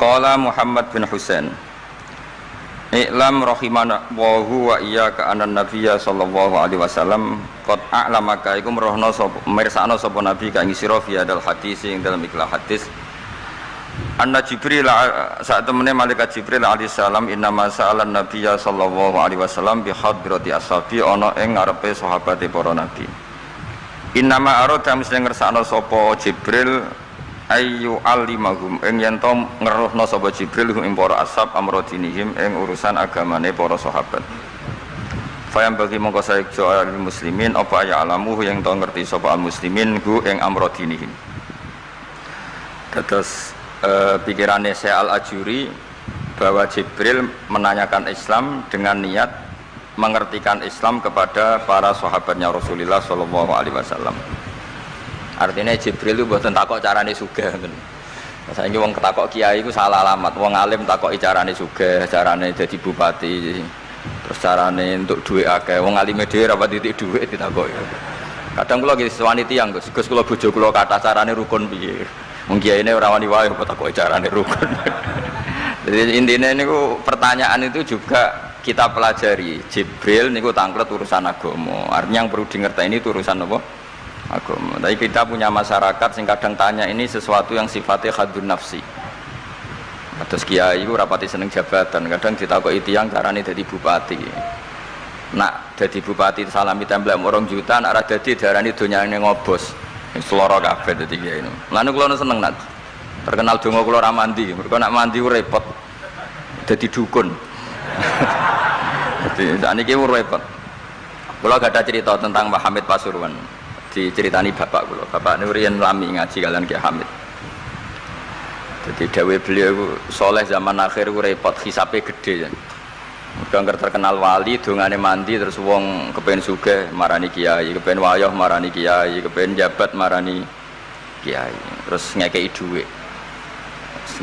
Qala Muhammad bin Husain I'lam rahimana wa huwa iyyaka anan nabiyya sallallahu alaihi wasallam qad a'lamaka iku merohno sapa mirsakno sapa nabi ka ing sira fi hadal hadis ing dalam ikhlas hadis anna Jibril saat temene malaikat Jibril alaihi salam innama sa'alan nabiyya sallallahu alaihi wasallam bi hadrati ashabi ana ing ngarepe sahabate para nabi innama arada mesti ngersakno sapa Jibril ayu alimahum ing yen to ngeruhna sapa Jibril ing para ashab amrodinihim ing urusan agamane para sahabat. Fayam bagi mongko saejo al muslimin apa ya alamu yang to ngerti sapa al muslimin hu ing amrodinihim. Terus pikirannya Syekh Al-Ajuri bahwa Jibril menanyakan Islam dengan niat mengertikan Islam kepada para sahabatnya Rasulullah sallallahu alaihi wasallam. Artinya Jibril itu buatan takok carane sugih ngoten. Saiki wong ketakok kiai iku salah alamat. Wong alim takoki carane sugih, carane dadi bupati, terus carane entuk dhuwit akeh. Wong alime dhewe ora pati titik dhuwit ditakoki. Kadang kula nggih sewani tiyang, Gus kula bojo kula kathah carane rukun piye. Wong kiyaine ora wani wae kok takoki carane rukun. Jadi intinya niku pertanyaan itu juga kita pelajari. Jibril niku tangklet urusan agama. Artinya yang perlu dingerteni itu urusan apa? Agama. Tapi kita punya masyarakat sing kadang tanya ini sesuatu yang sifatnya khadun nafsi. Terus kiai itu rapati seneng jabatan, kadang ditakoki tiyang carane dadi bupati. Nak dadi bupati salami temblek 2 juta, nak ora dadi darani donyane ngobos. Wis lara kabeh dadi kiai. Lan kula seneng nak terkenal donga kula ora mandi, mergo nak mandi ku repot. Dadi dukun. Dadi niki ku repot. Kula gak ada cerita tentang Mbah Hamid Pasuruan. Diceritani bapak kula. Bapak niku riyen lami ngaji kalian Ki Hamid. Jadi dawuh beliau soleh zaman akhir ku repot, hisabe gede. Mergo terkenal wali, dongane mandi terus wong kepen sugih marani kiai, kepen wayah marani kiai, kepen jabat marani kiai. Terus ngekeki dhuwit.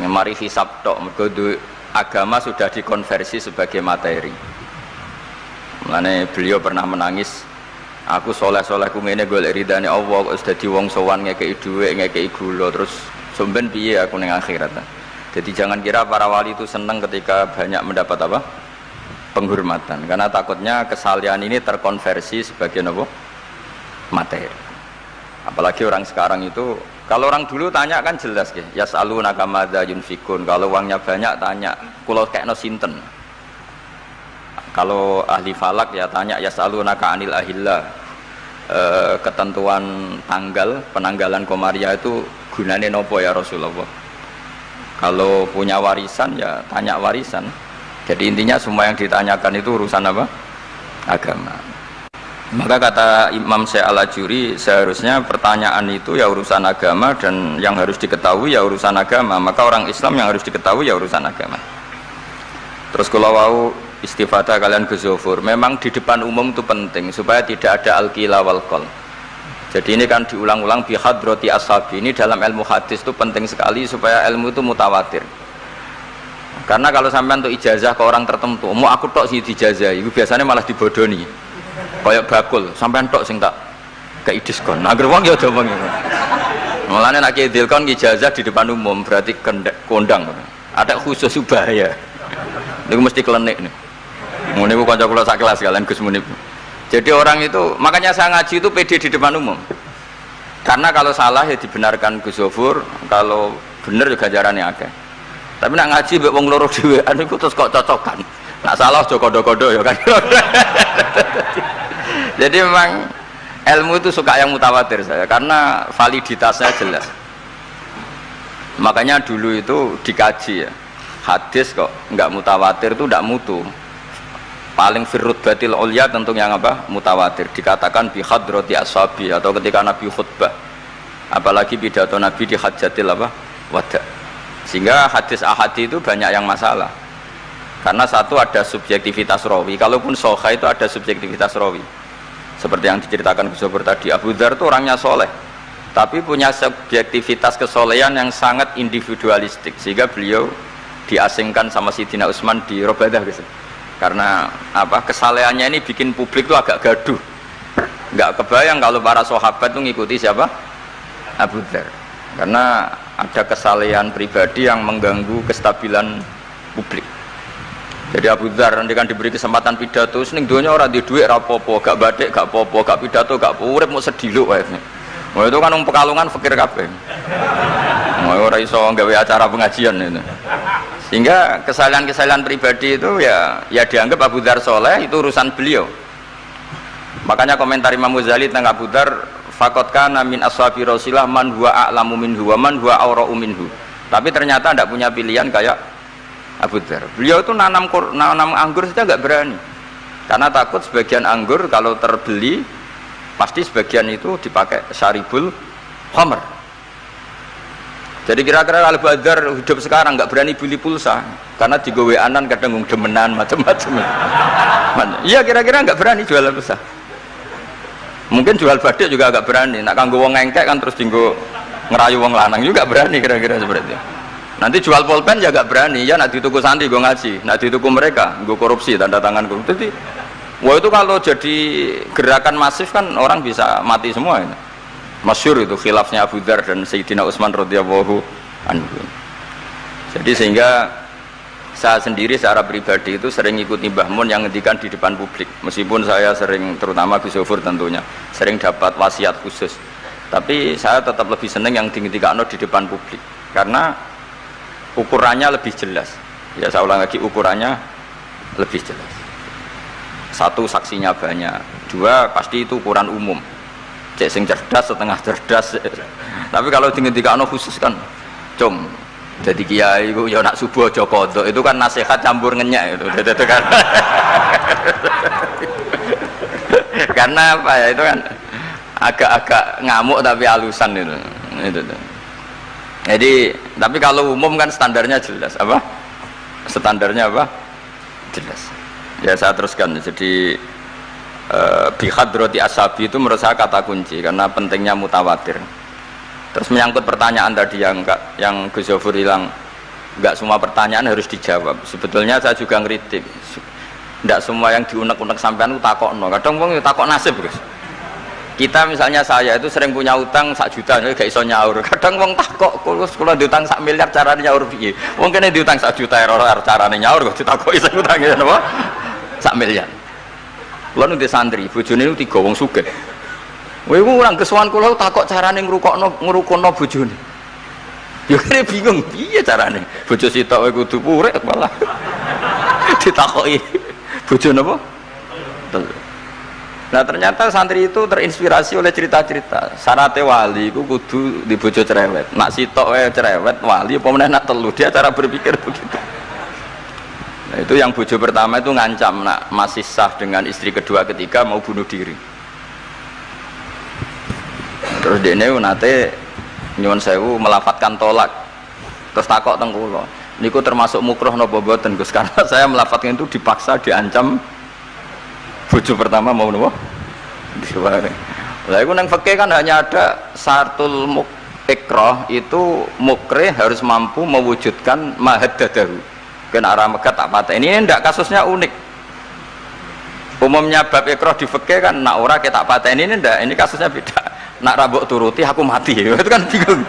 Mari hisab tok, mergo agama sudah dikonversi sebagai materi. Mulane beliau pernah menangis. Aku soleh-soleh ku ngene golek ridane Allah kok wis dadi wong sowan ngekeki dhuwit, ngekeki gula terus somben piye aku ning akhirat. Jadi jangan kira para wali itu senang ketika banyak mendapat apa? Penghormatan. Karena takutnya kesalian ini terkonversi sebagai apa? Materi. Apalagi orang sekarang itu, kalau orang dulu tanya kan jelas ya, yas'alunaka madza yunfikun. Kalau uangnya banyak tanya, kula kekno sinten. Kalau ahli falak ya tanya yas'alunaka anil ahillah. Ketentuan tanggal penanggalan komaria itu gunane nopo ya Rasulullah. Kalau punya warisan ya tanya warisan. Jadi intinya semua yang ditanyakan itu urusan apa? Agama. Maka kata Imam Syekh Al-Ajuri seharusnya pertanyaan itu ya urusan agama dan yang harus diketahui ya urusan agama. Maka orang Islam yang harus diketahui ya urusan agama. Terus kalau mau istifadah kalian ke zofur, memang di depan umum itu penting supaya tidak ada al-qila wal qol. Jadi ini kan diulang-ulang bihadrati ashabi. Ini dalam ilmu hadis itu penting sekali supaya ilmu itu mutawatir. Karena kalau sampai untuk ijazah ke orang tertentu, mau aku tok sih dijazah, itu biasanya malah dibodoni. Kayak bakul, sampai tok sing tak kayak diskon. Agar wong ya aja wong. Mulane nek dilkon ijazah di depan umum berarti kondang. Ada khusus bahaya. Niku mesti klenik nih. Ngene ku kanca kula sak kelas kalian Gus Munib. Jadi orang itu, makanya saya ngaji itu pede di depan umum. Karena kalau salah ya dibenarkan Gus Zofur, kalau bener juga ganjarannya akeh. Tapi nak ngaji mbek wong loro dhewean niku terus kok cocokan. Nak salah aja kodo-kodo ya kan. Jadi memang ilmu itu suka yang mutawatir saya karena validitasnya jelas. Makanya dulu itu dikaji ya. Hadis kok enggak mutawatir itu enggak mutu. Paling firrut batil ulya tentu yang apa? Mutawatir. Dikatakan bi hadrati ashabi atau ketika Nabi khutbah. Apalagi pidato Nabi di hajatil apa? Wada. Sehingga hadis ahad itu banyak yang masalah. Karena satu ada subjektivitas rawi. Kalaupun sahih itu ada subjektivitas rawi. Seperti yang diceritakan Gus Zofur tadi, Abu Dzar itu orangnya soleh, tapi punya subjektivitas kesolehan yang sangat individualistik. Sehingga beliau diasingkan sama Sidina Utsman di Robadah gitu. Karena apa? Kesalehannya ini bikin publik itu agak gaduh. Nggak kebayang kalau para sahabat itu ngikuti siapa? Abu Dzar. Karena ada kesalehan pribadi yang mengganggu kestabilan publik. Jadi Abu Dzar nanti kan diberi kesempatan pidato, seneng dunia orang di duit rapopo, gak batik, gak popo, gak pidato, gak urip mau sediluk wae. Mau itu kan Pekalongan fakir kabeh. Mau orang iso gawe acara pengajian itu. Sehingga kesalahan-kesalahan pribadi itu ya dianggap Abu Dzar soleh, itu urusan beliau. Makanya komentar Imam Ghazali tentang Abu Dzar, faqad kana min ashabi Rasulillah man huwa a'lamu minhu wa man huwa awra'u minhu. Tapi ternyata tidak punya pilihan kayak Abu Dzar. Beliau itu nanam anggur saja nggak berani, karena takut sebagian anggur kalau terbeli pasti sebagian itu dipakai syaribul khamr. Jadi kira-kira kalau Abu Dzar hidup sekarang nggak berani beli pulsa, karena digoweanan kadang demenan macam-macam. Iya kira-kira nggak berani jual pulsa. Mungkin jual badik juga agak berani. Nak kanggo wong ngengkek kan terus dinggo ngerayu wong lanang juga berani kira-kira seperti itu. Nanti jual pulpen ya gak berani, ya nak dituku santri gue ngaji, nak dituku mereka gue korupsi tanda tangan gue. Jadi, wah itu kalau jadi gerakan masif kan orang bisa mati semua. Ini. Masyhur itu khilafnya Abu Dzar dan Sayyidina Utsman radhiyallahu anhu. Jadi sehingga saya sendiri secara pribadi itu sering ikuti Mbah Mun yang ngendikan di depan publik. Meskipun saya sering, terutama Gus Zofur tentunya, sering dapat wasiat khusus. Tapi saya tetap lebih seneng yang ngendikan di depan publik, karena ukurannya lebih jelas. Ya saya ulang lagi, ukurannya lebih jelas. Satu, saksinya banyak. Dua, pasti itu ukuran umum. Cek sing cerdas, setengah cerdas. Tapi kalau ngendikan khusus kan, cung. Jadi kiai itu ya nak subuh aja kodok, itu kan nasihat campur ngenyak itu. Kan. Karena apa ya, itu kan agak-agak ngamuk tapi halusan itu. Jadi, tapi kalau umum kan standarnya jelas, apa? Standarnya apa? Jelas. Ya saya teruskan. Jadi bihadroti ashabi itu menurut saya kata kunci, karena pentingnya mutawatir. Terus menyangkut pertanyaan tadi yang Gus Zofur bilang, enggak semua pertanyaan harus dijawab. Sebetulnya saya juga ngeritik. Enggak semua yang diunek-unek sampean itu takokno. Kadang wong takok nasib, Gus. Kita misalnya saya itu sering punya utang 1 juta, gak iso nyaur. Kadang wong takok, kalau diutang 1 miliar caranya nyaur piye? Wong kene diutang 1 juta error carane nyaur kok ditakoki sing utange napa? 1 miliar. Kulo nu di santri, bojone niku 3 wong sugih. Kowe iku ora kesuwan kula takok carane ngrukono bojone. Ya kene bingung piye carane. Bojo sitok kowe kudu purek malah. Ditakoki bojo napa? Nah ternyata santri itu terinspirasi oleh cerita-cerita. Syaratnya wali itu kudu di bojo cerewet. Nak sitok cerewet wali apa meneh nak telu, dia cara berpikir begitu. Nah, itu yang bojo pertama itu ngancam nak masih sah dengan istri kedua ketiga mau bunuh diri. Terus dene nate nyuwun sewu melafatkan tolak. Terus takok teng kula. Niku termasuk mukroh napa mboten Gus? Karena saya melafatkan itu dipaksa, diancam bojo pertama mau napa? Diware. Lah iku nang fikih kan hanya ada syartul ikrah, itu mukrih harus mampu mewujudkan mahaddadahu. Kena arah megat tak patah. Ini ndak kasusnya unik. Umumnya bab ikrah di fikih kan nak ora ketak patah ini ndak, ini kasusnya beda. Nak rabuk turuti aku mati. Itu kan bingung.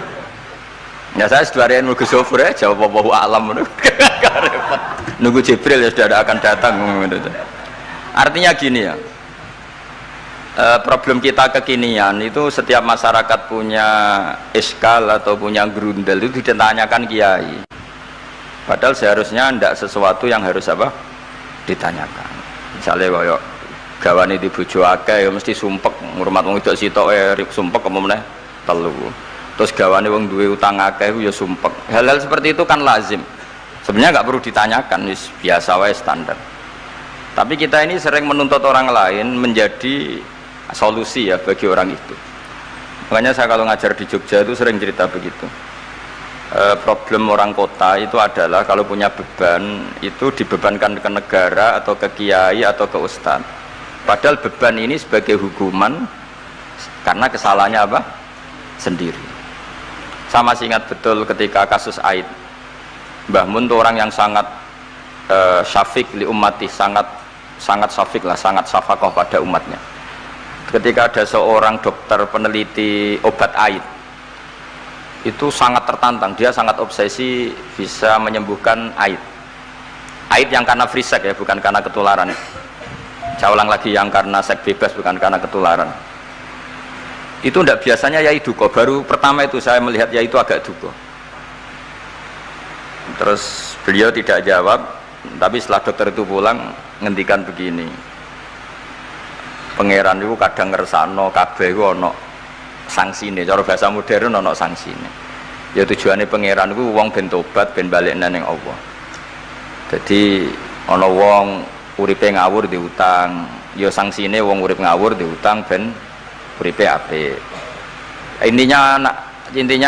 Ya saya seduarian Gus Zofur ya jawab wallahu alam. Nunggu Jibril ya sudah akan datang. Artinya gini ya, problem kita kekinian itu setiap masyarakat punya iskal atau punya grundel itu ditanyakan kiai, padahal seharusnya tidak sesuatu yang harus apa ditanyakan. Misalnya kayak gawane di bojo akeh ya mesti sumpek, ngurmat wong wedok sitok sumpek apa meneh telu. Terus gawane wong duwe utang akeh ya sumpek. Hal-hal seperti itu kan lazim. Sebenarnya nggak perlu ditanyakan, biasa wae standar. Tapi kita ini sering menuntut orang lain menjadi solusi ya bagi orang itu. Makanya saya kalau ngajar di Jogja itu sering cerita begitu. Problem orang kota itu adalah kalau punya beban itu dibebankan ke negara atau ke kiai atau ke ustadz. Padahal beban ini sebagai hukuman karena kesalahannya apa? Sendiri. Saya masih ingat betul ketika kasus Aid. Mbah Mun itu orang yang sangat syafiq li ummati, sangat syafiq lah, sangat syafaqah pada umatnya. Ketika ada seorang dokter peneliti obat Aid, itu sangat tertantang, dia sangat obsesi bisa menyembuhkan aid yang karena free sex ya, bukan karena ketularan. Saya ulang lagi, yang karena seks bebas, bukan karena ketularan. Itu tidak biasanya yai duko, baru pertama itu saya melihat yai itu agak duko. Terus beliau tidak jawab, tapi setelah dokter itu pulang ngendikan begini, pangeran itu kadang ngersano kabeh ku ono sangsine, cara bahasa modern ono sangsine. Ya tujuannya pangeran itu wong ben tobat, ben balik nang Allah. Jadi ono wong uripe ngawur diutang, ya sangsine wong urip ngawur diutang ben uripe apik. Intinya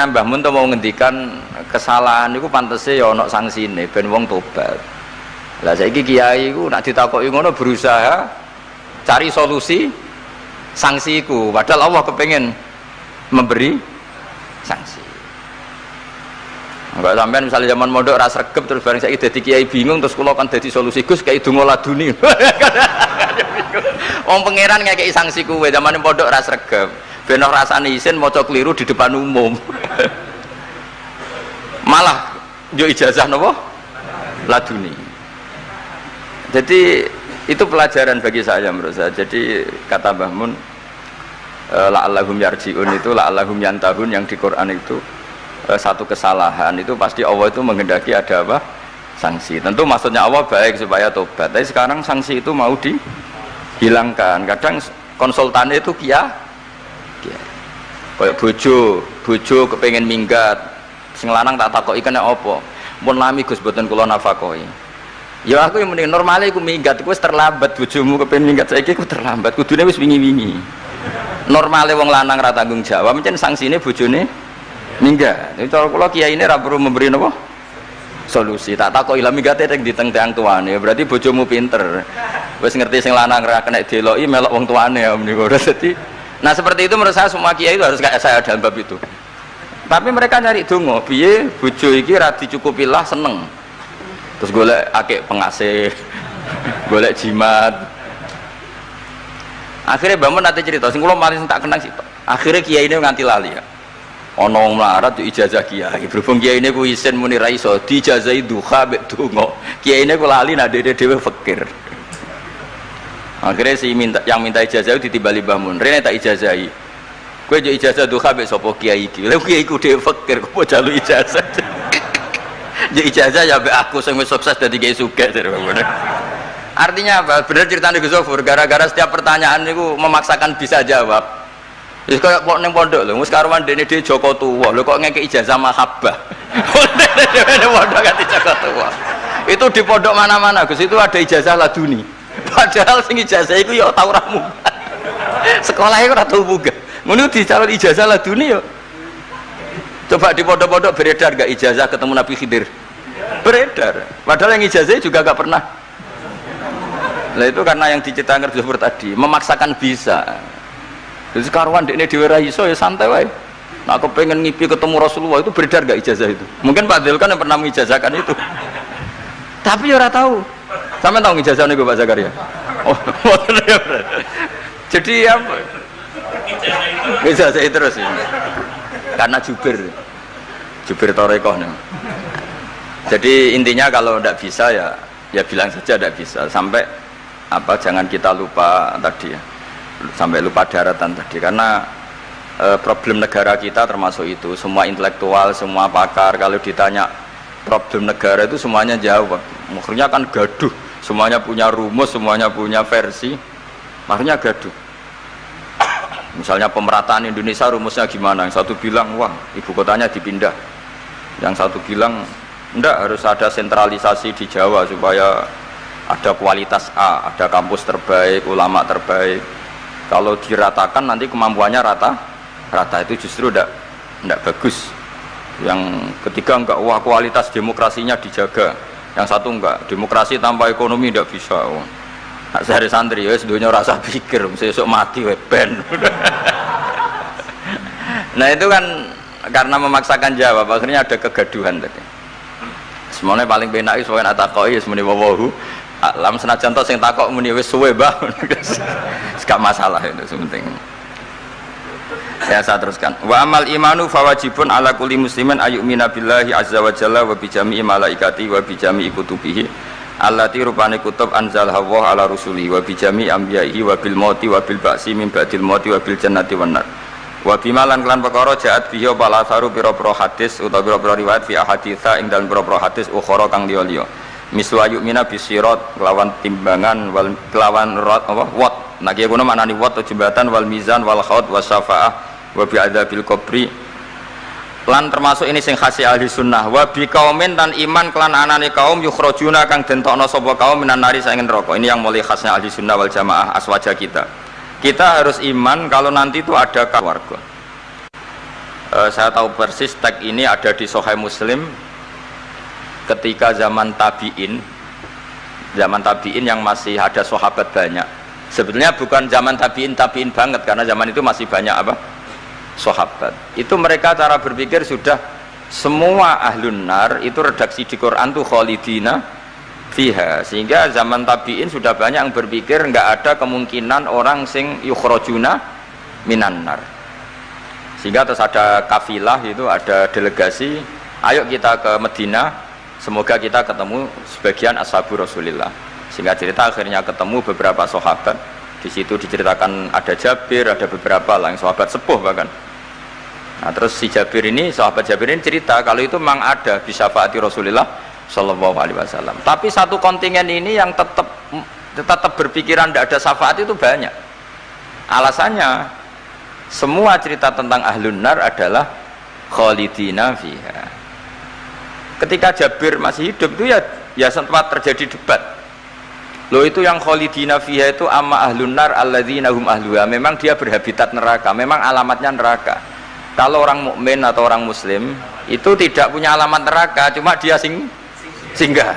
Mbah Mun mau ngendikan kesalahan itu pantese ya ono sangsine ben wong tobat. Lah saiki kiai iku nak ditakoki ngono berusaha cari solusi sanksi iku, padahal Allah kepengen memberi sanksi. Enggak sampean misalnya zaman mondok ora sregep terus bareng saiki dadi kiai bingung terus kula kan dadi solusi Gus kayak donga laduni. Wong pangeran ngekeki sanksi kuwe zaman mondok ora sregep. Ben ora rasane isin maca keliru di depan umum. Malah yo ijazah napa? Laduni. Jadi itu pelajaran bagi saya menurut saya. Jadi kata Mbah Mun la'allahum yarji'un itu la'allahum yantahun yang di Quran itu satu kesalahan itu pasti Allah itu menghendaki ada apa? Sanksi. Tentu maksudnya Allah baik supaya tobat. Tapi sekarang sanksi itu mau dihilangkan. Kadang konsultannya itu kayak bojo kepengen minggat. Sing lanang tak takoki kena apa? Mun lami Gus boten kula nafakoi. Ya aku yang mending normalnya aku minggat, aku terlambat bojomu kepen minggat saiki aku terlambat, kudune wis wingi-wingi. Normalnya wong lanang ra tanggung jawab, mencen sanksine bojone minggat. Itu kula kiai ini ra perlu memberi napa? Solusi. Tak takoki lah minggate ning diteng tiang tuane, berarti bojomu pinter. Wis ngerti sing lanang ra kena deloki melok wong tuane ya menika. Dadi nah seperti itu menurut saya semua kiai itu harus kayak saya dalam bab itu. Tapi mereka nyari donga, piye bojo iki ra dicukupilah seneng. Terus golek akeh pengasih, golek jimat. Akhirnya bangun nanti cerita, sing kula paling tak kenang sih. Akhirnya kiai ini nganti lali ya. Ono melarat yo ijazah kiai. Berhubung kiai ini ku isin muni ra iso dijazahi duha mek donga. Kiai ini ku lali nak dhewe fakir. Akhirnya yang minta ijazah ditimbali Mbah Mun. Rene tak ijazahi. Kowe yo ijazah duha mek sapa kiai iki. Lha kiai ku dhewe fakir kok jalu ijazah. Jadi ijazah ya aku sing wis sukses dadi kiai sugih. Artinya apa? Benar ceritanya Gus Zofur, gara-gara setiap pertanyaan itu memaksakan bisa jawab. Wis koyo kok ning pondok lho, wis karuan dene dhewe Joko tuwa. Lho kok ngekek ijazah mahabbah. Dene pondok ganti Joko tuwa. Itu di pondok mana-mana Gus itu ada ijazah laduni. Padahal sing ijazah iku ya tau ra munggah. Sekolahnya ora tau munggah. Ngono dicalon ijazah laduni ya. Coba di pondok-pondok beredar gak ijazah ketemu Nabi Khidir? Beredar. Padahal yang ijazah juga gak pernah. Nah itu karena yang diceritakan Gus tadi memaksakan bisa. Jadi karuan dekne dhewe ra iso ya santai wae. Nah aku pengen ngipi ketemu Rasulullah itu beredar gak ijazah itu? Mungkin Pak Del kan yang pernah mengijazahkan itu. Tapi ya ora tahu. Sampe tahu ijazah niku Pak Zakaria? Oh, jadi apa? Ijazah terus ya. Karena jubir Torekoh nih. Jadi intinya kalau tidak bisa ya bilang saja tidak bisa. Sampai apa jangan kita lupa tadi ya, sampai lupa daratan tadi karena problem negara kita termasuk itu. Semua intelektual, semua pakar kalau ditanya problem negara itu semuanya jawab. Maksudnya kan gaduh, semuanya punya rumus, semuanya punya versi, makanya gaduh. Misalnya pemerataan Indonesia rumusnya gimana? Yang satu bilang wah ibu kotanya dipindah, yang satu bilang enggak harus ada sentralisasi di Jawa supaya ada kualitas A, ada kampus terbaik, ulama terbaik. Kalau diratakan nanti kemampuannya rata itu justru enggak bagus. Yang ketiga enggak wah kualitas demokrasinya dijaga, yang satu enggak demokrasi tanpa ekonomi enggak bisa. Sehari santri ya sedunia rasa pikir besok mati ben. Nah itu kan karena memaksakan jawab akhirnya ada kegaduhan tadi. Semuanya paling penak wis pokoke takoi wis muni wawahu alam senajan tok sing takok muni wis suwe Mbah. Gak masalah itu penting. Ya saya teruskan. Wa amal imanu fawajibun ala kulli muslimin ayyumina billahi azza wa jalla wa bi jami'i malaikati wa bi jami'i kutubihi allati rupane kutub anzal Allah ala rusuli wa bi jami'i anbiya'ihi wa bil mauti wa bil ba'si min ba'dil mauti wa bil jannati wan nar. Wa bimalan kelan perkara jaat bihi bala saru pira-pira hadis utawa pira-pira riwayat fi ahaditsa ing dalem pira-pira hadis ukhra kang liya-liya. Miswa yu'mina bisirat kelawan timbangan wal kelawan rot apa wat. Nah kiye kono maknani wat jembatan wal mizan wal khaut wasyafa'ah wa bi adzabil qabri. Lan termasuk ini sing khasi ahli sunnah wa bi kaumin dan iman kelan anane kaum yukhrajuna kang dentokno sapa kaum minan nari saking neraka. Ini yang mulai khasnya ahli sunnah wal jamaah aswaja kita. Kita harus iman kalau nanti itu ada keluarga. Saya tahu persis tag ini ada di Sahih Muslim ketika zaman tabi'in yang masih ada sahabat banyak. Sebetulnya bukan zaman tabi'in banget karena zaman itu masih banyak apa? Sahabat. Itu mereka cara berpikir sudah semua ahlun nar itu redaksi di Quran tuh khalidina fiha. Sehingga zaman tabi'in sudah banyak yang berpikir enggak ada kemungkinan orang sing yukhrajuna minan nar. Sehingga terus ada kafilah itu ada delegasi, ayo kita ke Madinah. Semoga kita ketemu sebagian ashabu Rasulillah. Sehingga cerita akhirnya ketemu beberapa sahabat. Di situ diceritakan ada Jabir, ada beberapa lah yang sahabat sepuh bahkan. Nah, terus si Jabir ini, sahabat Jabir ini cerita kalau itu memang ada bisa syafaati Rasulillah Shallallahu Alaihi Wasallam. Tapi satu kontingen ini yang tetap berpikiran tidak ada syafaat itu banyak. Alasannya semua cerita tentang ahlun nar adalah khalidina fiha. Ketika Jabir masih hidup itu ya sempat terjadi debat. Loh itu yang khalidina fiha itu amma ahlun nar alladzina hum ahluha. Memang dia berhabitat neraka, memang alamatnya neraka. Kalau orang mukmin atau orang muslim itu tidak punya alamat neraka, cuma dia singgah.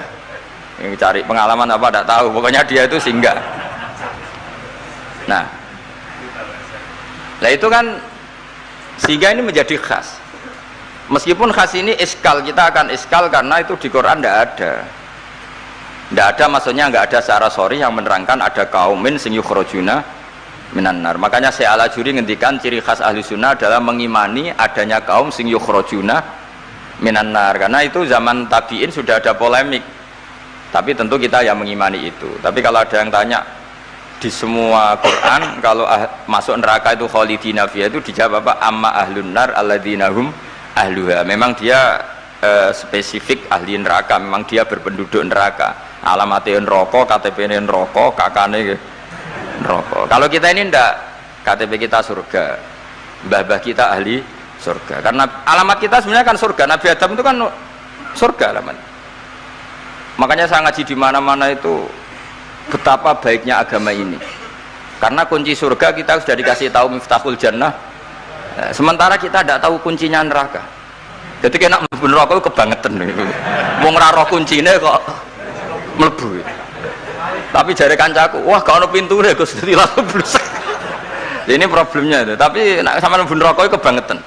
Yang cari pengalaman apa tidak tahu, pokoknya dia itu singgah. Nah itu kan sehingga ini menjadi khas. Meskipun khas ini iskal, kita akan iskal karena itu di Quran tidak ada maksudnya nggak ada secara sorry yang menerangkan ada kaumin sing yukhrajuna minan nar. Makanya Syekh Al-Ajuri ngendikan ciri khas ahli sunnah adalah mengimani adanya kaum sing yukhrajuna minan nar, karena itu zaman tabi'in sudah ada polemik, tapi tentu kita yang mengimani itu. Tapi kalau ada yang tanya di semua Quran kalau masuk neraka itu khalidina fiha itu dijawab apa? Amma ahlun nar alladzina hum ahluha. Memang dia spesifik ahli neraka, memang dia berpenduduk neraka. Alamatnya neraka, KTP-nya neraka, kakane neraka. Kalau kita ini ndak, KTP kita surga, mbah-mbah kita ahli surga. Karena alamat kita sebenarnya kan surga. Nabi Adam itu kan surga alamat. Makanya saya ngaji di mana-mana itu betapa baiknya agama ini. Karena kunci surga kita sudah dikasih tahu miftahul jannah. Sementara kita tidak tahu kuncinya neraka. Jadi kena mlebu neraka kebangetan. Wong ora roh kuncine kok mlebu. Tapi jare kancaku, wah gak ono pintune Gus, dadi langsung blesek. Ini problemnya itu. Tapi nek sampean mlebu neraka kebangetan.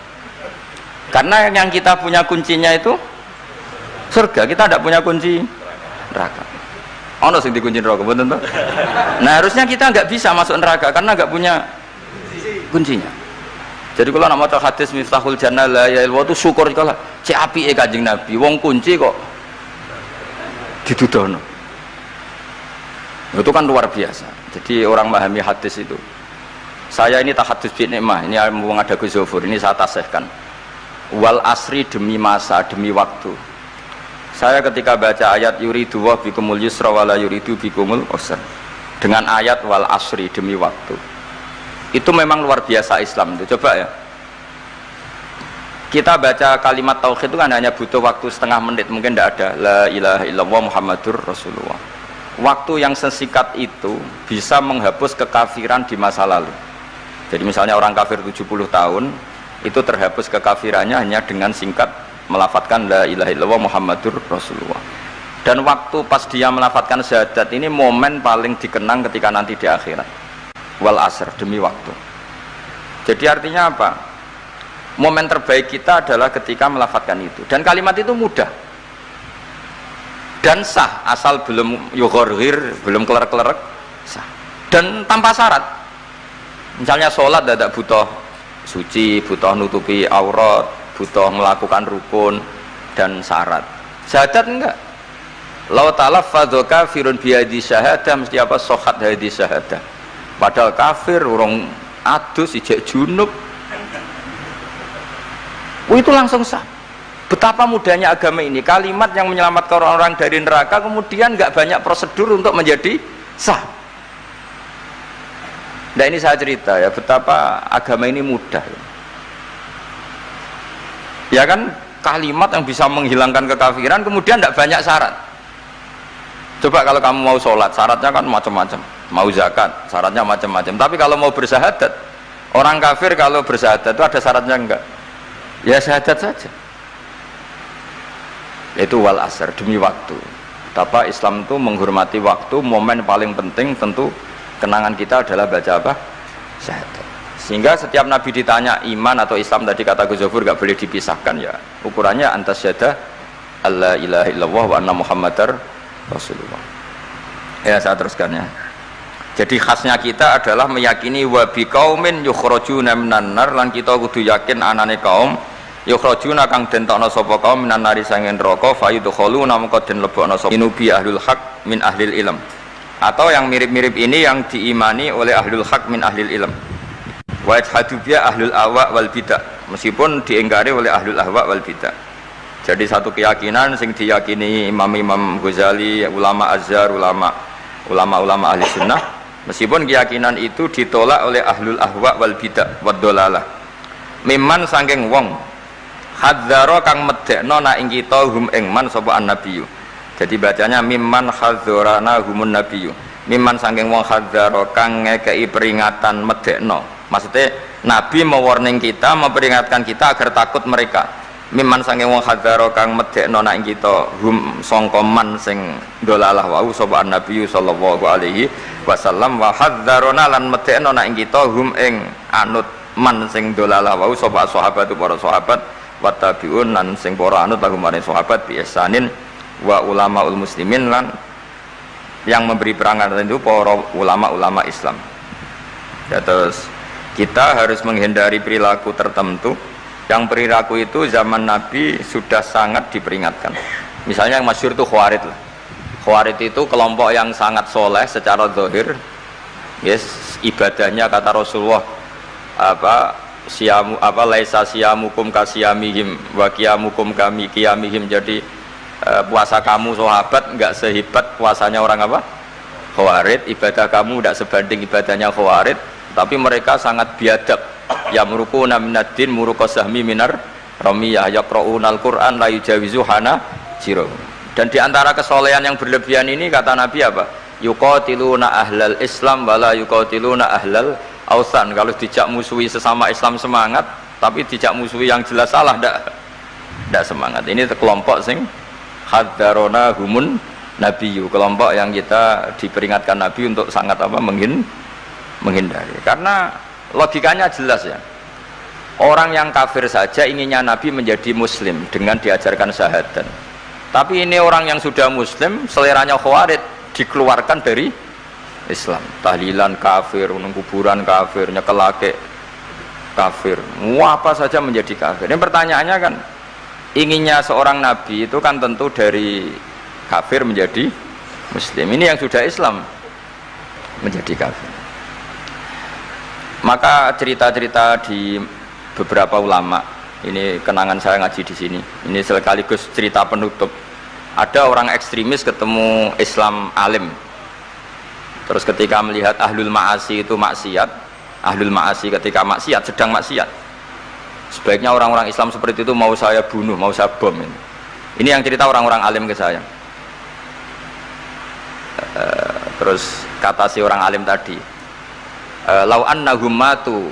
Karena yang kita punya kuncinya itu surga, kita tidak punya kunci neraka. Ono sing dikunci neraka, betul toh? Nah, harusnya kita nggak bisa masuk neraka karena nggak punya kuncinya. Jadi kalau nak maca hadis miftahul jannah la ilaha illallah itu syukur kalau cek apike Kanjeng Nabi, wong kunci kok didudono. Itu kan luar biasa. Jadi orang memahami hadis itu. Saya ini tahadus bi nikmah, ini mumpung ada Gus Zofur, ini saya tasihkan. Wal asri demi masa, demi waktu. Saya ketika baca ayat yuridu wa bikumul yusra wala yuridu bikumul usra. Dengan ayat wal asri demi waktu. Itu memang luar biasa Islam itu. Coba ya. Kita baca kalimat tauhid itu kan hanya butuh waktu setengah menit, mungkin tidak ada la ilaha illallah Muhammadur Rasulullah. Waktu yang sesingkat itu bisa menghapus kekafiran di masa lalu. Jadi misalnya orang kafir 70 tahun itu terhapus kekafirannya hanya dengan singkat melafadzkan la ilaha illallah Muhammadur Rasulullah. Dan waktu pas dia melafadzkan syahadat ini momen paling dikenang ketika nanti di akhirat. Wal asr demi waktu. Jadi artinya apa? Momen terbaik kita adalah ketika melafadzkan itu. Dan kalimat itu mudah dan sah asal belum yughorghir, belum kelerek-kelerek, sah. Dan tanpa syarat. Misalnya sholat tidak butuh suci, butuh nutupi aurat, butuh melakukan rukun dan syarat. Syahadat enggak. Lau talaffadza kafirun bihadhi syahadah mesti apa sohat hadhi syahadah. Padahal kafir urung adus ijek junub. Itu langsung sah. Betapa mudahnya agama ini. Kalimat yang menyelamatkan orang-orang dari neraka kemudian enggak banyak prosedur untuk menjadi sah. Nah ini saya cerita ya betapa agama ini mudah. Ya kan kalimat yang bisa menghilangkan kekafiran kemudian tidak banyak syarat. Coba kalau kamu mau sholat syaratnya kan macam-macam, mau zakat syaratnya macam-macam. Tapi kalau mau bersyahadat, orang kafir kalau bersyahadat itu ada syaratnya enggak? Ya syahadat saja. Itu wal asr demi waktu. Betapa Islam itu menghormati waktu. Momen paling penting tentu kenangan kita adalah baca apa? Syahadat. Sehingga setiap Nabi ditanya iman atau Islam tadi kata Gus Zafur gak boleh dipisahkan ya. Ukurannya antas syahadah alla ilaha illallah wa anna muhammadar rasulullah. Ya saya teruskan ya. Jadi khasnya kita adalah meyakini wa biqaumin yukhrajuna minan nar lan kita kudu yakin anane kaum yukhrajuna kang den tokno sapa kaum minan nari sangen neraka fayudkhuluna mongko den lebokno sapa inubi ahlul haq min ahlil ilm. Atau yang mirip-mirip ini yang diimani oleh ahlul haq min ahlil ilm wa hadubia ahlul ahwa wal bidah meskipun diingkari oleh ahlul ahwa wal bidah. Jadi satu keyakinan sing diyakini imam-imam Ghazali, ulama Azhar, ulama ahli sunnah, meskipun keyakinan itu ditolak oleh ahlul ahwa wal bidah wad dolalah. Mimman sangking wong hadzaro kang medekno na ing kita hum ing man sapa annabiyyu. Jadi bacanya mimman hadzarana humun nabiyyu. Mimman sangking wong hadzaro kang ngekei peringatan medekno. Maksudnya Nabi mewarning kita, memperingatkan kita agar takut mereka. Mimman sangking wong hadzaro kang medekno na ing kita hum sangka man sing dolalah wau sapa annabiyyu sallallahu alaihi wasallam wa hadzarona lan medekno na ing kita hum ing anut man sing dolalah wau sapa sahabat para sahabat wa tabiun lan sing para anut lahum maring sahabat bi ihsanin wa ulamaul muslimin lan yang memberi perangan itu para ulama-ulama Islam. Ya, terus kita harus menghindari perilaku tertentu yang perilaku itu zaman Nabi sudah sangat diperingatkan. Misalnya yang masyhur itu Khawarij. Khawarij itu kelompok yang sangat soleh secara zahir. Yes, ibadahnya kata Rasulullah siamu laisa siamukum kasiyamihim wa qiyamukum kami qiyamihim. Jadi puasa kamu sahabat enggak sehebat puasanya orang apa? Khawarij. Ibadah kamu enggak sebanding ibadahnya Khawarij, tapi mereka sangat biadab. Yamruquna minaddin muruqasahmi minar ramiyah yaqra'unal Qur'an la yujawizu hana jiro. Dan diantara kesolehan yang berlebihan ini kata Nabi apa? Yuqatiluna ahlal Islam wala yuqatiluna ahlal ausan. Kalau dijak musuhi sesama Islam semangat, tapi dijak musuhi yang jelas salah ndak semangat. Ini kelompok sing haddarona humun nabiyyu, kelompok yang kita diperingatkan Nabi untuk sangat apa menghindari. Karena logikanya jelas ya. Orang yang kafir saja inginnya Nabi menjadi muslim dengan diajarkan syahadat. Tapi ini orang yang sudah muslim, seleranya Khawarij, dikeluarkan dari Islam. Tahlilan kafir, kuburan kafir, nyekelake kafir, apa saja menjadi kafir. Ini pertanyaannya kan, inginnya seorang nabi itu kan tentu dari kafir menjadi muslim. Ini yang sudah Islam menjadi kafir. Maka cerita-cerita di beberapa ulama, ini kenangan saya ngaji di sini. Ini sekaligus cerita penutup. Ada orang ekstremis ketemu Islam alim. Terus ketika melihat ahlul ma'asi itu maksiat, ahlul ma'asi ketika maksiat, sedang maksiat, sebaiknya orang-orang Islam seperti itu mau saya bunuh, mau saya bom. Ini yang cerita orang-orang alim ke saya. Terus kata si orang alim tadi, lau annahum matu,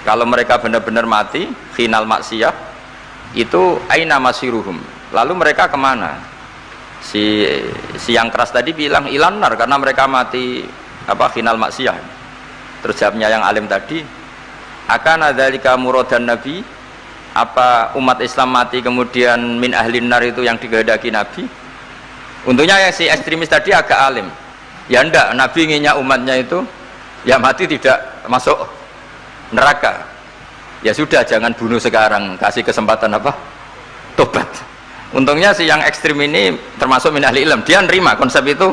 kalau mereka benar-benar mati final maksiyah itu aina masiruhum, lalu mereka kemana? Si yang keras tadi bilang ilanar karena mereka mati final maksiyah. Terus jawabnya yang alim tadi, akan dzalika muradan nabi, apa umat Islam mati kemudian min ahlin nar itu yang dikehendaki Nabi? Untungnya yang si ekstremis tadi agak alim. Ya enggak, Nabi inginnya umatnya itu ya mati tidak masuk neraka. ya sudah jangan bunuh sekarang, kasih kesempatan apa? Tobat. Untungnya si yang ekstrim ini termasuk min ahli ilm, dia nerima konsep itu,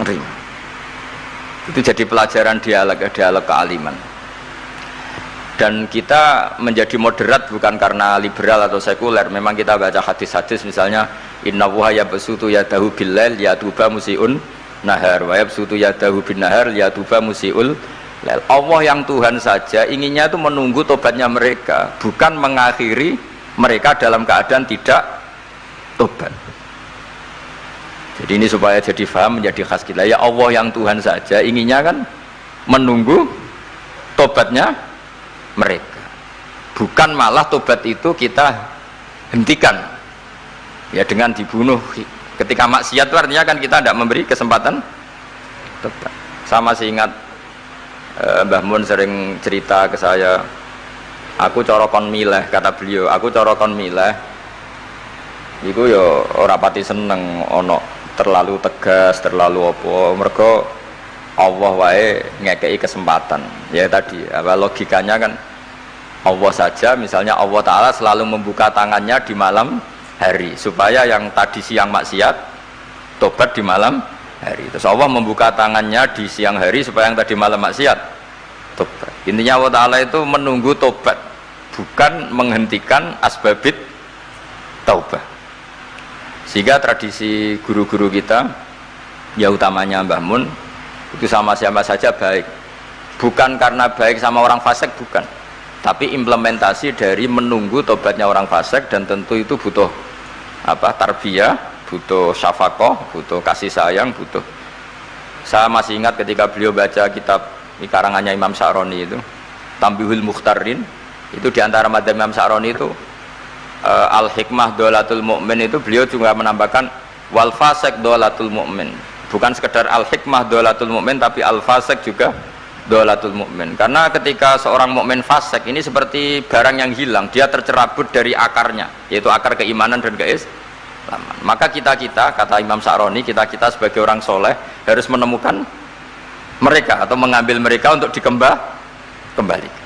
nerima. Itu jadi pelajaran dialog kealiman. Dan kita menjadi moderat bukan karena liberal atau sekuler. Memang kita baca hadis-hadis misalnya inna wuha yabsutu yadahu billail yatuba musiun nahar wa yabsutu yadahu bin nahar yatuba musiul lail. Allah yang Tuhan saja inginnya itu menunggu tobatnya mereka, bukan mengakhiri mereka dalam keadaan tidak tobat. Jadi ini supaya jadi faham, menjadi khas kita. Ya Allah yang Tuhan saja inginnya kan menunggu tobatnya mereka, bukan malah tobat itu kita hentikan ya dengan dibunuh ketika maksiat. Itu artinya kan kita tidak memberi kesempatan tobat. Sama sih ingat Mbah Mun sering cerita ke saya, aku corokon mileh, kata beliau, aku corokon mileh iku ya ora pati seneng ono terlalu tegas, terlalu apa, mergo Allah wae ngekei kesempatan. Ya tadi, apa logikanya kan Allah saja, misalnya Allah Ta'ala selalu membuka tangannya di malam hari supaya yang tadi siang maksiat tobat di malam hari. Terus Allah membuka tangannya di siang hari supaya yang tadi malam maksiat tobat. Intinya Allah Ta'ala itu menunggu tobat, bukan menghentikan asbabit taubah. Sehingga tradisi guru-guru kita, ya utamanya Mbah Mun, itu sama siapa saja baik, bukan karena baik sama orang fasik, bukan, tapi implementasi dari menunggu tobatnya orang fasik. Dan tentu itu butuh apa, tarbiyah, butuh syafaqah, butuh kasih sayang, butuh. Saya masih ingat ketika beliau baca kitab karangannya Imam Sya'roni itu Tambihul Mukhtarin, itu diantara madzhab Imam Sya'roni itu al-hikmah dolatul mu'min, itu beliau juga menambahkan wal fasik dolatul mu'min. Bukan sekedar al-hikmah dolatul mu'min, tapi al-fasik juga dolatul mu'min. Karena ketika seorang mukmin fasik ini seperti barang yang hilang, dia tercerabut dari akarnya, yaitu akar keimanan dan keislaman. Maka kita kata Imam Sya'roni, kita sebagai orang soleh harus menemukan mereka atau mengambil mereka untuk kembali.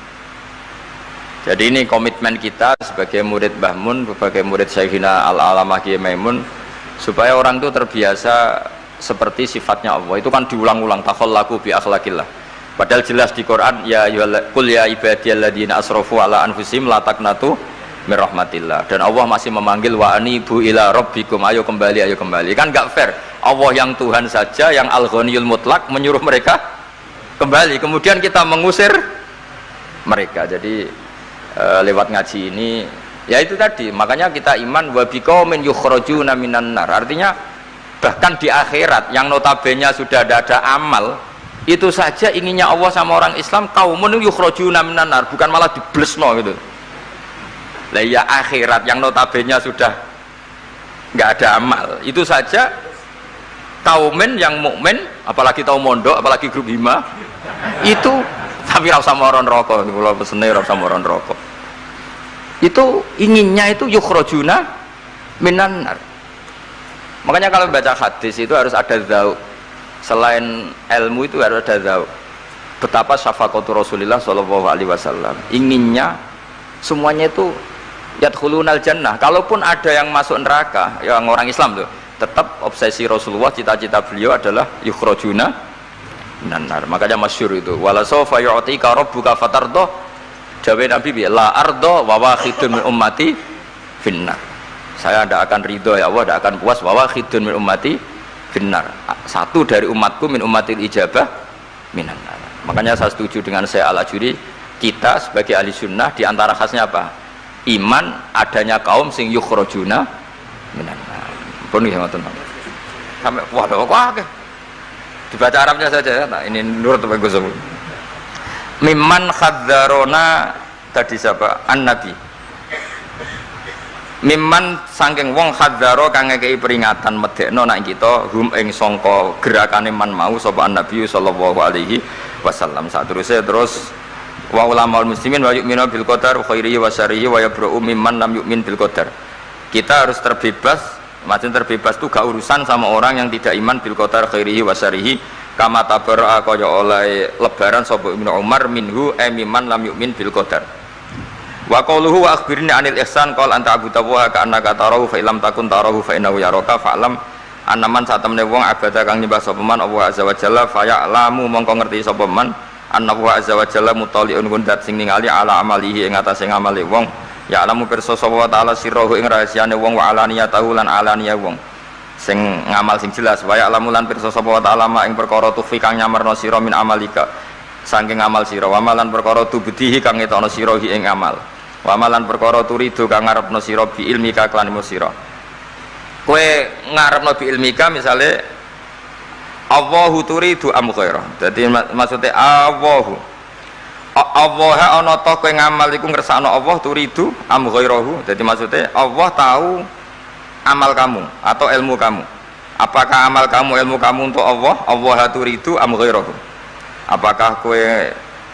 Jadi ini komitmen kita sebagai murid Mbah Mun, sebagai murid Syekhina Al-Alamah Kiai Maimun, supaya orang itu terbiasa seperti sifatnya Allah. Itu kan diulang-ulang, takhallaku bi akhlaqillah. Padahal jelas di Quran, ya qul ya ibadiyalladzina asrafu ala anfusihim la taqnatu mir rahmatillah. Dan Allah masih memanggil wa anibu ila rabbikum, ayo kembali, ayo kembali. Kan enggak fair. Allah yang Tuhan saja, yang Al-Ghaniyul Mutlaq menyuruh mereka kembali, kemudian kita mengusir mereka. Jadi lewat ngaji ini ya itu tadi, makanya kita iman wa biqaumin yukhrajuna minan nar. Artinya bahkan di akhirat yang notabene sudah ada amal, itu saja inginnya Allah sama orang Islam, kaumun yukhrajuna minan nar, bukan malah diblesno gitu. Lah ya akhirat yang notabene sudah nggak ada amal, itu saja kaumen yang mukmin, apalagi tau mondok, apalagi grup hima itu, tapi ra usah moron rokok, kula pesene ra usah moron rokok. Itu inginnya itu yukhrajuna minan nar. Makanya kalau baca hadis itu harus ada dzauq. Selain ilmu itu harus ada dzauq. Betapa syafaqatu Rasulullah sallallahu alaihi wasallam. Inginnya semuanya itu yadkhulunal jannah. Kalaupun ada yang masuk neraka, yang orang Islam tuh, tetap obsesi Rasulullah, cita-cita beliau adalah yukhrajuna minan nar. Makanya masyhur itu, wala sawfa yu'tika rabbuka fatardah. Jawab Nabi, la ardo wa wakhidun min ummati finnar. Saya tidak akan ridho ya Allah, tidak akan puas wa wakhidun min ummati finnar. Satu dari umatku min ummatil ijabah minan nar. Makanya saya setuju dengan saya Al-Ajuri, kita sebagai ahli sunnah diantara khasnya apa? Iman adanya kaum sing yukhrajuna minan nar. Pun nggih ngoten. Sampai waduh kok dibaca Arabnya saja ya. Nah, ini nurut apa Gus? Mimman khadzarona tadi siapa? An-Nabi. Mimman saking wong khadzaro kang ngekeki peringatan medekno nak kita hum ing sangka gerakane man mau sapa An-Nabi sallallahu alaihi wasallam. Saterusé terus wa ulamaul muslimin wa yu'minu bil qadar khairihi wa syarrihi wa yabra'u mimman lam yu'min bil qadar. Kita harus terbebas, maksudnya terbebas itu gak urusan sama orang yang tidak iman bil qadar khairihi wa syarrihi. Kama tabara kaya oleh lebaran sapa Ibnu Umar minhu emiman lam yu'min bil qadar. Wa qauluhu wa akhbirni 'anil ihsan qala anta abudallaha ka annaka tarahu fa illam takun tarahu fa innahu yaraka fa'lam annaman satemene wong abada kang nyembah sapa man Allah azza wa jalla fa ya'lamu mongko ngerti sapa man annahu azza wa jalla mutali'un kundat sing ningali ala amalihi ing atase ngamale wong ya'lamu pirsa sapa wa ta'ala sirruhu ing rahasiane wong wa alaniyatahu lan alaniya wong sing ngamal sing jelas wa ya'lamu lan pirsa sapa wa ta'ala ma ing perkara tufi kang nyamarno sira min amalika saking amal sira wa malan perkara tubdihi kang ngetokno sira ing amal wa malan perkara turidu kang ngarepno sira bi ilmika kelan ilmu sira kowe ngarepno bi ilmika misale Allahu turidu am ghairah dadi maksudnya Allah ana ta kowe ngamal iku ngersakno Allah turidu am ghairahu dadi maksudnya Allah tahu amal kamu atau ilmu kamu apakah amal kamu ilmu kamu untuk Allah turidu am ghairahu apakah kowe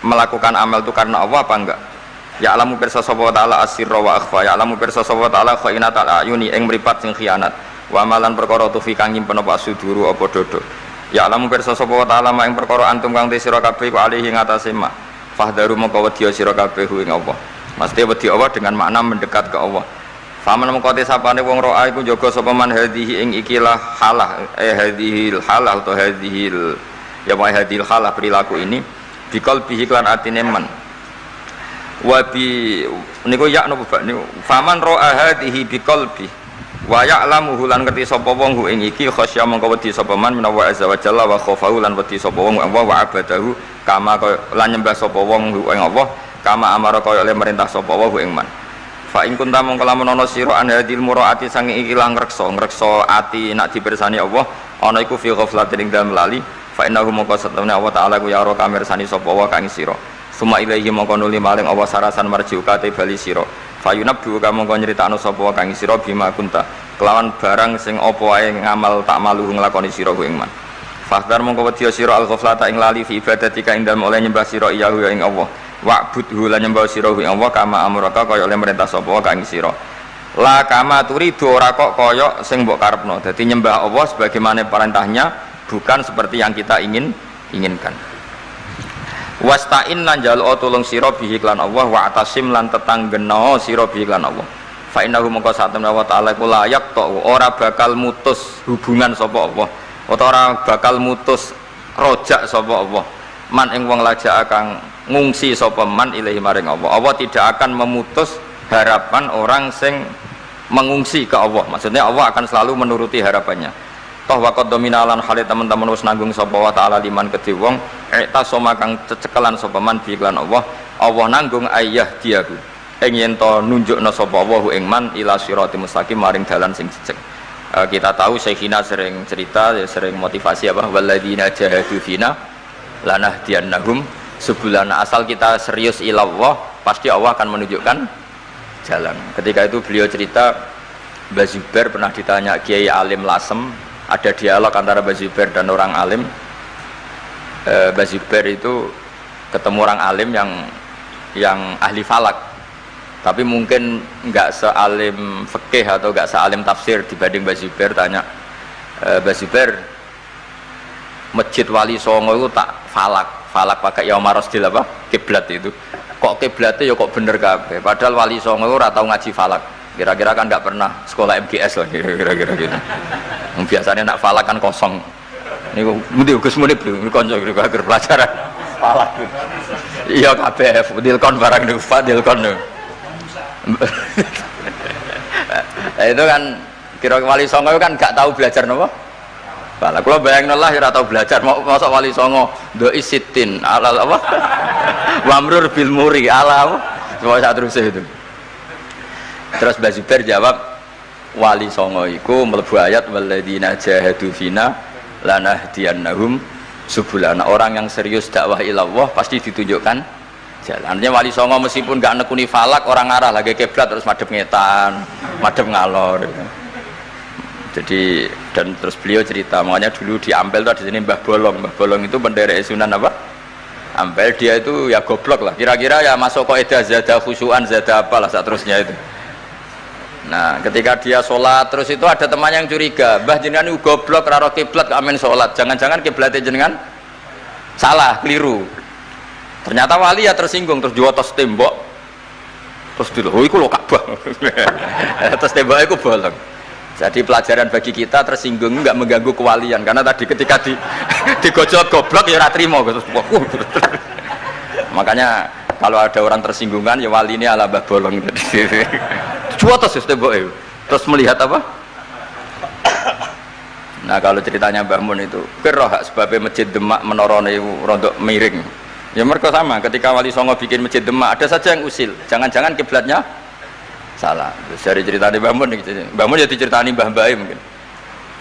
melakukan amal itu karena Allah apa enggak ya'lamu pirsa sapa ta'ala asirra wa akhfa ya'lamu pirsa sapa ta'ala khainatal ayuni ing mripat sing khianat wa amalan perkara tufi kang nyimpen apa suduru apa dodo ya'lamu pirsa sapa ta'ala ing perkara antum kang sira kabeh ku alihi ngatasé ma fahdaru mongko wedi sira kabeh ing Allah mesti wedi Allah dengan makna mendekat ke Allah faman mongko te sapane wong roa iku jaga sapa man hadhihi ing ikilah halah hadhil halah atau hadhil ya wa hadhil halah perilaku ini bikal bihi lan atine man wabi niku ya napa Pak niku faman ra'a hadhihi biqalbi wa ya'lamuhu lan ngerti sapa wong hu ing iki khasya mongko wedi sapa man menawa azza wa jalla wa khafahu lan wedi sapa wong Allah wa abadahu kama lan nyembah sapa wong hu ing Allah kama amara kaya oleh merintah sapa wa ing man fa in kunta mongko lamun ana sira an hadil muraati sange iki lang ngrekso ati nak dipirsani Allah ana iku fi ghaflatin ing dalem lali fa innahu mongko satune Allah taala ku ya ora kamirsani sapa wa kang sira suma ilaihi mongko nuli maling Allah sarasan marjiuka te bali sira fayunabdu ka mongko nyritakno sapa kang sira bima kunta kelawan barang sing apa wae ngamal tak malu nglakoni sira ku ing man fahdar mongko wedi sira al ghaflata ing lali fi ibadatika ing dalem oleh nyembah sira iyahu ing Allah wa'budhu lan nyembah sira ing Allah kama amraka kaya oleh merintah sapa kang sira la kama turidu ora kok kaya sing mbok karepno dadi nyembah Allah sebagaimana perintahnya bukan seperti yang kita inginkan wasta'in lan jaluk tulung sira bihi lan Allah wa atasim lan tetanggena sira bihi lan Allah fa innahu mongko satemene wa ta'ala iku layak tok ora bakal mutus hubungan sapa Allah utawa ora bakal mutus rojak sapa Allah man ing wong lajak kang ngungsi sapa man ilahi maring Allah Allah tidak akan memutus harapan orang sing mengungsi ke Allah maksudnya Allah akan selalu menuruti harapannya toh waqad dominalan hale teman-teman wis nanggung sapa wa ta'ala liman kedhe wong eta soma kang cecekelan sapa man bi iklan Allah nanggung ayah diaku ing yen to nunjukna sapa Allah ing man ila siratal mustaqim maring dalan sing jejeg kita tahu Syekhina sering cerita sering motivasi apa walladzina jahadu fina lanahdiyannahum subulana asal kita serius ilallah pasti Allah akan menunjukkan jalan ketika itu beliau cerita Mbah Zubair pernah ditanya Kiai Alim Lasem ada dialog antara Mbah Zubair dan orang alim. Mbah Zubair itu ketemu orang alim yang ahli falak, tapi mungkin nggak sealim fikih atau nggak sealim tafsir dibanding Mbah Zubair. Tanya Mbah Zubair, masjid Wali Songo itu tak falak pakai Yaumarosdil apa kiblat itu, kok kiblatnya ya kok bener kabeh, padahal Wali Songo itu ora tau ngaji falak. Kira-kira kan nggak pernah sekolah MGS lah kira-kira gitu. Biasanya nak falak kan kosong. Ini mesti Gus Munib lho, konco agar pelajaran falak. Iya KBF, dilkon barang niku, dilkon niku. Itu kan kira Wali Songo kan nggak tahu belajar napa? Falak. Kalau bayangin lah ora tahu belajar, mau masuk Wali Songo do isitin ala apa? Wamrur bil muri ala apa? Coba saat terus itu. Terus Mbah Zubair jawab Wali Songo iku mlebu ayat walladzina jahadu fina lanahdiyannahum subulana orang yang serius dakwah ilallah pasti ditunjukkan jalannya. Wali Songo meskipun gak nekuni falak orang arah lagi kiblat terus madhep ngetan madhep ngalor jadi dan terus beliau cerita makanya dulu di Ampel tuh ada sini Mbah Bolong itu penderek Sunan apa Ampel dia itu ya goblok lah kira-kira ya masuk kaidah zada khusyuan zada apalah seterusnya itu. Nah ketika dia sholat terus itu ada teman yang curiga Mbah jenengan itu goblok raro kiblat amin sholat jangan-jangan kiblatnya jenengan salah keliru ternyata wali ya tersinggung terus jotos tembok Terus dulu, oh iku lho Ka'bah. Terus temboknya iku bolong. Jadi pelajaran bagi kita tersinggung nggak mengganggu kewalian karena tadi ketika digojol goblok ya ora trimo terus. Makanya kalau ada orang tersinggungan ya wali ini ala Mbah Bolong. Cua terus temboknya. Terus melihat apa? Nah kalau ceritanya Mbah Mun itu keroh sebabnya masjid Demak menorone rontok miring ya mereka sama ketika Wali Songo bikin masjid Demak ada saja yang usil jangan-jangan kiblatnya salah. Terus dari ceritanya Mbah Mun ya diceritani Mbah Bae mungkin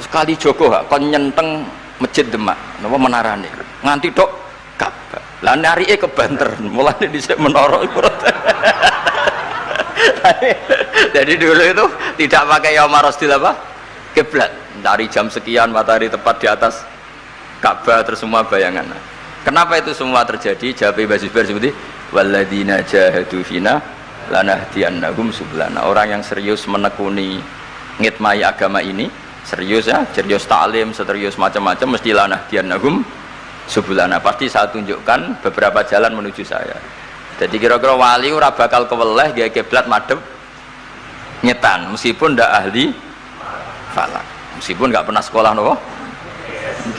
sekali Joko kon nyenteng masjid Demak napa menarane nganti tok Ka'bah lah narike kebanter mulane dhisik menara iku jadi dulu itu tidak pakai Yaumar Rosdil apa kiblat dari jam sekian matahari tepat di atas Ka'bah terus semua bayangan. Kenapa itu semua terjadi? Jawab Mbah Zubair seperti walladzina jahadu fina lanahdiyannahum sublana. Orang yang serius menekuni ngitmai agama ini, serius ya, serius taklim, serius macam-macam mesti lanahdiyannahum sublana. Pasti saya tunjukkan beberapa jalan menuju saya. Jadi kira-kira wali ora bakal keweleh gawe kiblat madhep nyetan meskipun ndak ahli falak. Meskipun nggak pernah sekolah nopo,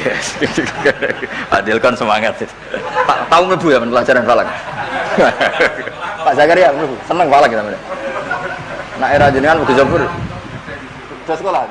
yes. Adil kan semangat. Tahu ngebu ya pelajaran falak. Pak Zakaria seneng falak kita. Nah era jenengan udah jabur, udah sekolah.